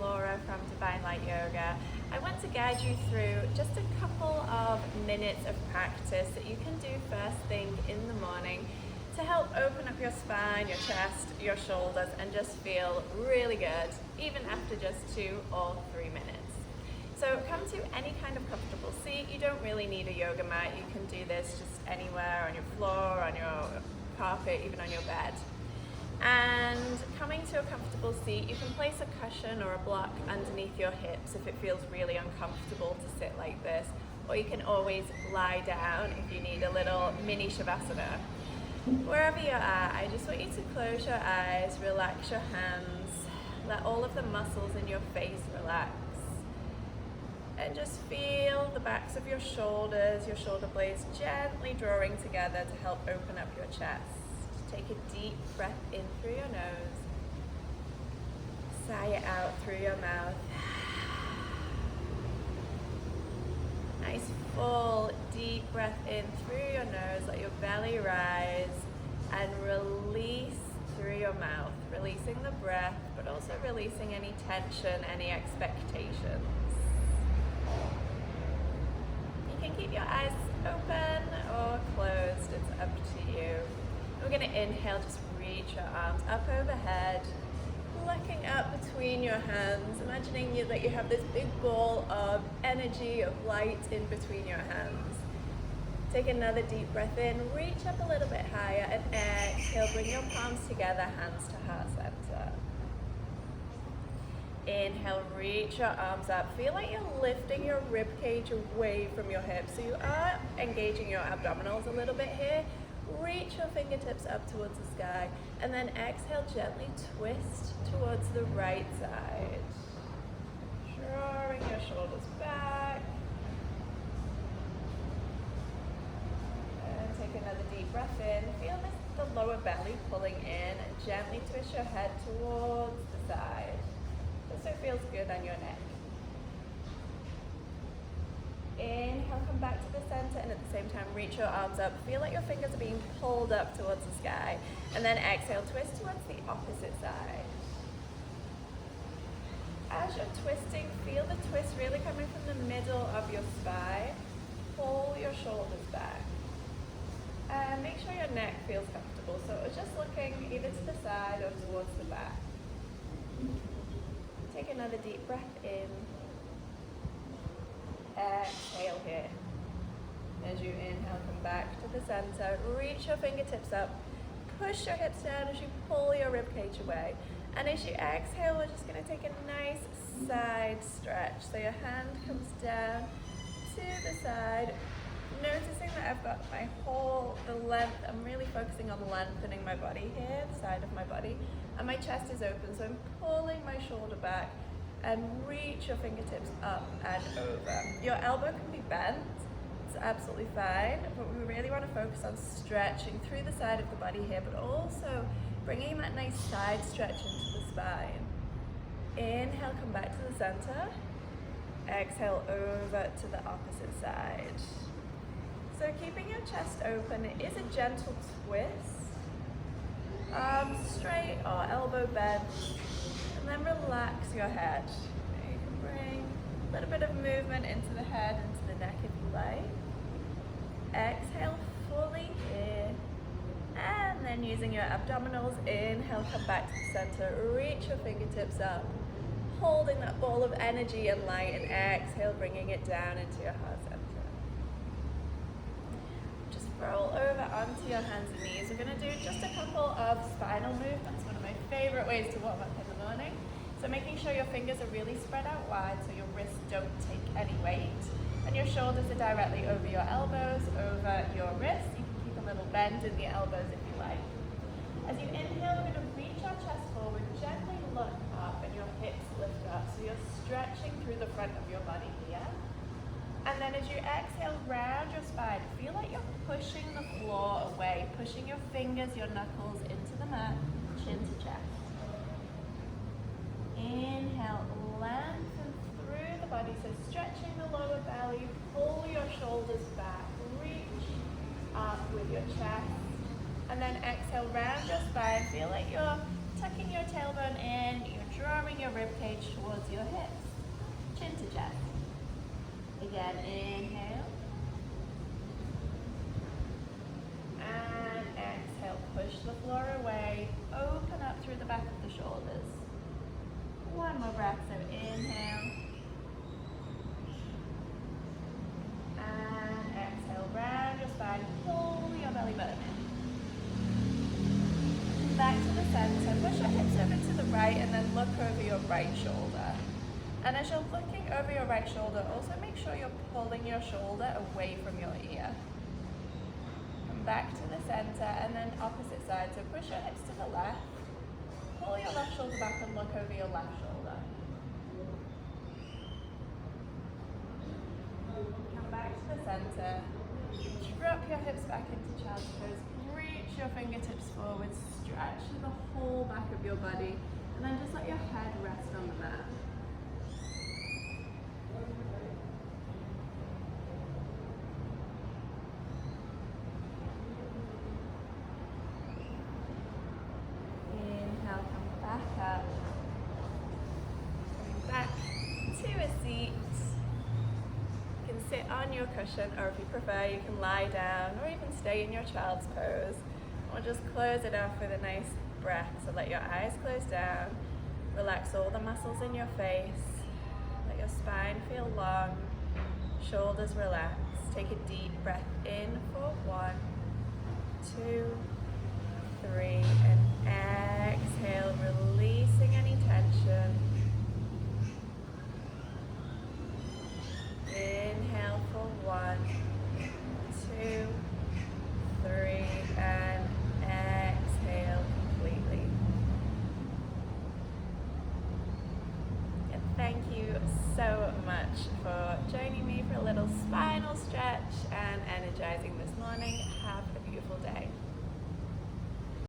Laura from Divine Light Yoga. I want to guide you through just a couple of minutes of practice that you can do first thing in the morning to help open up your spine, your chest, your shoulders, and just feel really good, even after just 2 or 3 minutes. So come to any kind of comfortable seat. You don't really need a yoga mat. You can do this just anywhere, on your floor, on your carpet, even on your bed. And coming to a comfortable seat, you can place a cushion or a block underneath your hips if it feels really uncomfortable to sit like this, or you can always lie down if you need a little mini Shavasana. Wherever you are, I just want you to close your eyes, relax your hands, let all of the muscles in your face relax, and just feel the backs of your shoulders, your shoulder blades gently drawing together to help open up your chest. Take a deep breath in through your nose, sigh it out through your mouth. Nice full deep breath in through your nose, let your belly rise, and release through your mouth, releasing the breath, but also releasing any tension, any expectations. You can keep your eyes open or closed, it's up to you. We're going to inhale, just reach your arms up overhead, looking up between your hands, imagining that you have this big ball of energy, of light in between your hands. Take another deep breath in, reach up a little bit higher, and exhale, bring your palms together, hands to heart center. Inhale, reach your arms up. Feel like you're lifting your rib cage away from your hips. So you are engaging your abdominals a little bit here. Reach your fingertips up towards the sky, and then exhale, gently twist towards the right side. Drawing your shoulders back. And take another deep breath in. Feel the lower belly pulling in, and gently twist your head towards the side. This so feels good on your neck. Inhale, come back to the center, and at the same time reach your arms up. Feel like your fingers are being pulled up towards the sky. And then exhale, twist towards the opposite side. As you're twisting, feel the twist really coming from the middle of your spine. Pull your shoulders back. And make sure your neck feels comfortable. So just looking either to the side or towards the back. Take another deep breath in. Exhale here. As you inhale, come back to the center. Reach your fingertips up. Push your hips down as you pull your rib cage away. And as you exhale, we're just going to take a nice side stretch. So your hand comes down to the side. Noticing that I've got the length. I'm really focusing on lengthening my body here, the side of my body. And my chest is open, so I'm pulling my shoulder back. And reach your fingertips up and over. Your elbow can be bent, it's absolutely fine, but we really want to focus on stretching through the side of the body here, but also bringing that nice side stretch into the spine. Inhale, come back to the center. Exhale, over to the opposite side. So keeping your chest open, it is a gentle twist. Arms straight or elbow bent. And then relax your head. You can bring a little bit of movement into the head, into the neck if you like. Exhale fully here. And then using your abdominals, inhale, come back to the center. Reach your fingertips up. Holding that ball of energy and light, and exhale, bringing it down into your heart center. Just roll over onto your hands and knees. We're going to do just a couple of spinal movements, one of my favorite ways to warm up in the morning. So making sure your fingers are really spread out wide so your wrists don't take any weight. And your shoulders are directly over your elbows, over your wrists. You can keep a little bend in the elbows if you like. As you inhale, we're going to reach our chest forward, gently look up, and your hips lift up. So you're stretching through the front of your body here. And then as you exhale, round your spine. Feel like you're pushing the floor away, pushing your fingers, your knuckles into the mat, chin to chest. Inhale, lengthen through the body, so stretching the lower belly, pull your shoulders back, reach up with your chest, and then exhale, round your spine, feel like you're tucking your tailbone in, you're drawing your rib ribcage towards your hips. Chin to chest. Again, inhale. And exhale, push the floor away. Open up through the back of the shoulders. One more breath, so inhale. And exhale, round your spine, pull your belly button in. Back to the center, push your hips over to the right and then look over your right shoulder. And as you're looking over your right shoulder, also make sure you're pulling your shoulder away from your ear. Come back to the center and then opposite side. So push your hips to the left, pull your left shoulder back and look over your left shoulder. Come back to the center, drop your hips back into child's pose, reach your fingertips forward, stretch the whole back of your body, and then just let your head rest on the mat. Inhale, come back up. Coming back to a seat. You can sit on your cushion, or if you prefer, you can lie down, or even stay in your child's pose. Or just close it off with a nice breath. So let your eyes close down. Relax all the muscles in your face. Let your spine feel long. Shoulders relax. Take a deep breath in for 1, 2, 3, and exhale, releasing any tension. Inhale for 1, 2, 3, and exhale completely. And thank you so much for joining me for a little spinal stretch and energizing this morning. Have a beautiful day.